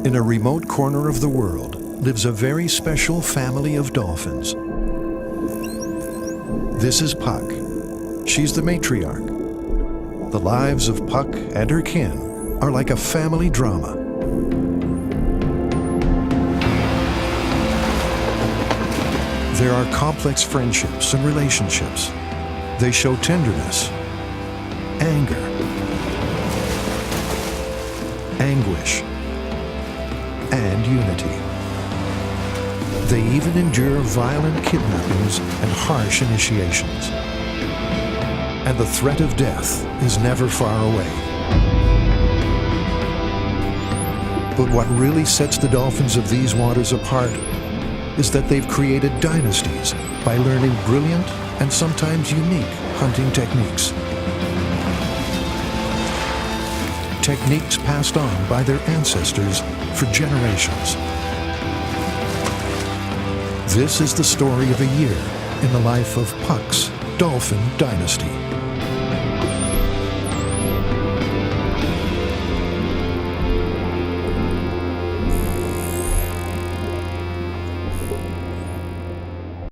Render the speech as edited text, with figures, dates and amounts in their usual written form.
In a remote corner of the world lives a very special family of dolphins. This is Puck. She's the matriarch. The lives of Puck and her kin are like a family drama. There are complex friendships and relationships. They show tenderness, anger, anguish, and unity. They even endure violent kidnappings and harsh initiations. And the threat of death is never far away. But what really sets the dolphins of these waters apart is that they've created dynasties by learning brilliant and sometimes unique hunting techniques. Techniques passed on by their ancestors for generations. This is the story of a year in the life of Puck's Dolphin Dynasty.